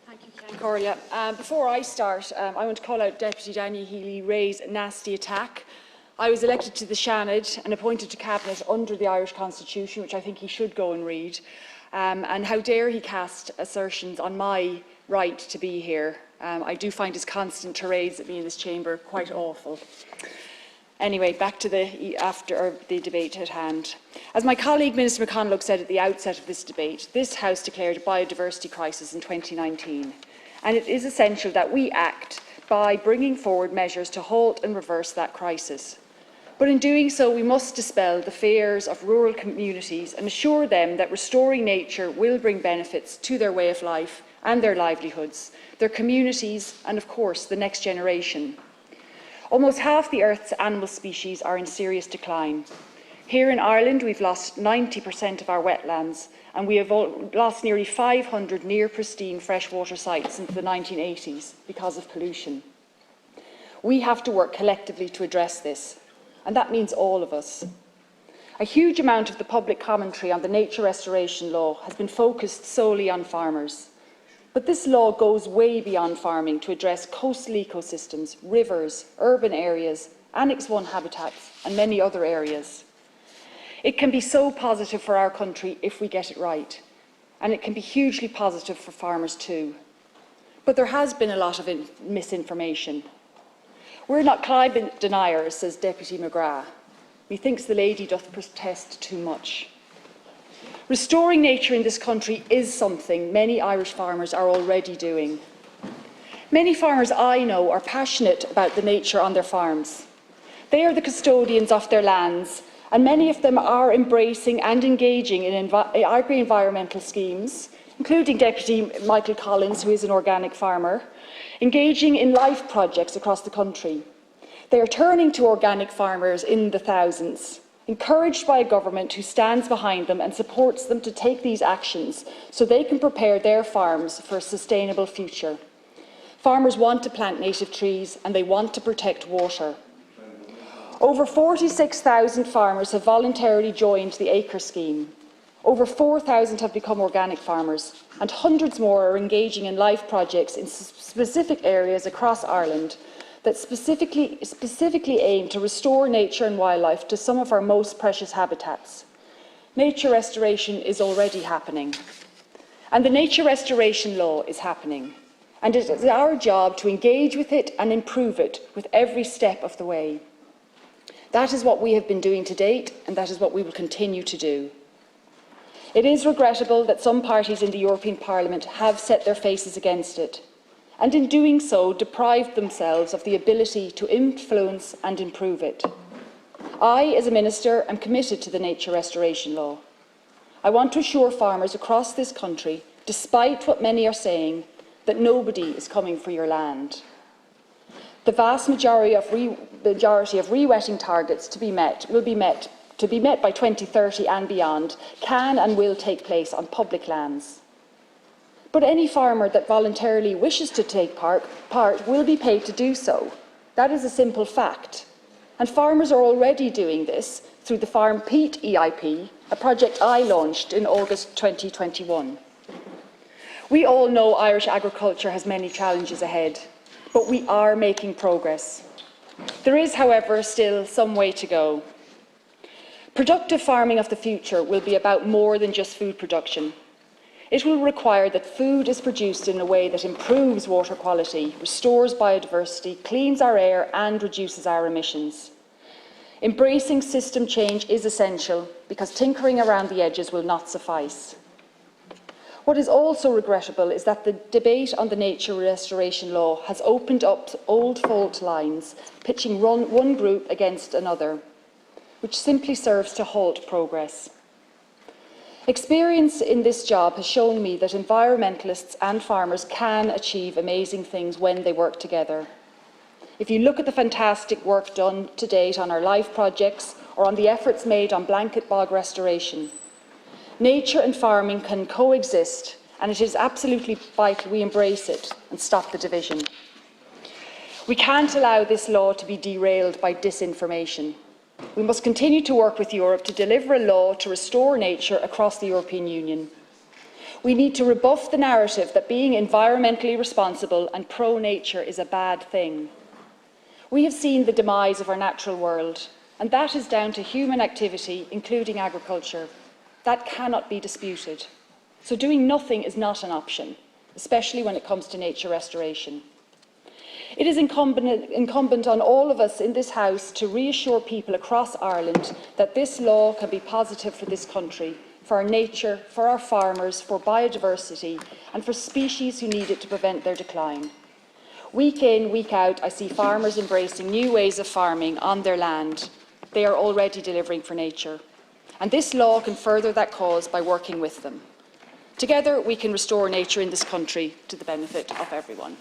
Thank you, Corlia. Before I start, I want to call out Deputy Daniel Healy-Rae's nasty attack. I was elected to the Seanad and appointed to Cabinet under the Irish Constitution, which I think he should go and read. And how dare he cast assertions on my right to be here. I do find his constant tirades at me in this chamber quite awful. Anyway, back to the debate at hand. As my colleague Minister McConalogue said at the outset of this debate, this House declared a biodiversity crisis in 2019, and it is essential that we act by bringing forward measures to halt and reverse that crisis. But in doing so, we must dispel the fears of rural communities and assure them that restoring nature will bring benefits to their way of life and their livelihoods, their communities, and of course, the next generation. Almost half the Earth's animal species are in serious decline. Here in Ireland, we've lost 90% of our wetlands, and we have lost nearly 500 near-pristine freshwater sites since the 1980s because of pollution. We have to work collectively to address this, and that means all of us. A huge amount of the public commentary on the nature restoration law has been focused solely on farmers. But this law goes way beyond farming to address coastal ecosystems, rivers, urban areas, Annex I habitats and many other areas. It can be so positive for our country if we get it right, and it can be hugely positive for farmers too. But there has been a lot of misinformation. We're not climate deniers, says Deputy McGrath. Methinks the lady doth protest too much. Restoring nature in this country is something many Irish farmers are already doing. Many farmers I know are passionate about the nature on their farms. They are the custodians of their lands, and many of them are embracing and engaging in agri-environmental schemes, including Deputy Michael Collins, who is an organic farmer, engaging in life projects across the country. They are turning to organic farmers in the thousands, encouraged by a government who stands behind them and supports them to take these actions so they can prepare their farms for a sustainable future. Farmers want to plant native trees and they want to protect water. Over 46,000 farmers have voluntarily joined the Acre scheme. Over 4,000 have become organic farmers, and hundreds more are engaging in life projects in specific areas across Ireland that specifically aim to restore nature and wildlife to some of our most precious habitats. Nature restoration is already happening, and the nature restoration law is happening, and it is our job to engage with it and improve it with every step of the way. That is what we have been doing to date, and that is what we will continue to do. It is regrettable that some parties in the European Parliament have set their faces against it, and in doing so deprived themselves of the ability to influence and improve it. I, as a Minister, am committed to the nature restoration law. I want to assure farmers across this country, despite what many are saying, that nobody is coming for your land. The vast majority of re-wetting targets to be met by 2030 and beyond can and will take place on public lands. But any farmer that voluntarily wishes to take part will be paid to do so. That is a simple fact. And farmers are already doing this through the Farm Peat EIP, a project I launched in August 2021. We all know Irish agriculture has many challenges ahead, but we are making progress. There is, however, still some way to go. Productive farming of the future will be about more than just food production. It will require that food is produced in a way that improves water quality, restores biodiversity, cleans our air and reduces our emissions. Embracing system change is essential because tinkering around the edges will not suffice. What is also regrettable is that the debate on the nature restoration law has opened up old fault lines, pitching one group against another, which simply serves to halt progress. Experience in this job has shown me that environmentalists and farmers can achieve amazing things when they work together. If you look at the fantastic work done to date on our life projects or on the efforts made on blanket bog restoration, nature and farming can coexist, and it is absolutely vital we embrace it and stop the division. We can't allow this law to be derailed by disinformation. We must continue to work with Europe to deliver a law to restore nature across the European Union. We need to rebuff the narrative that being environmentally responsible and pro-nature is a bad thing. We have seen the demise of our natural world, and that is down to human activity, including agriculture. That cannot be disputed. So doing nothing is not an option, especially when it comes to nature restoration. It is incumbent on all of us in this House to reassure people across Ireland that this law can be positive for this country, for our nature, for our farmers, for biodiversity, and for species who need it to prevent their decline. Week in, week out, I see farmers embracing new ways of farming on their land. They are already delivering for nature. And this law can further that cause by working with them. Together, we can restore nature in this country to the benefit of everyone.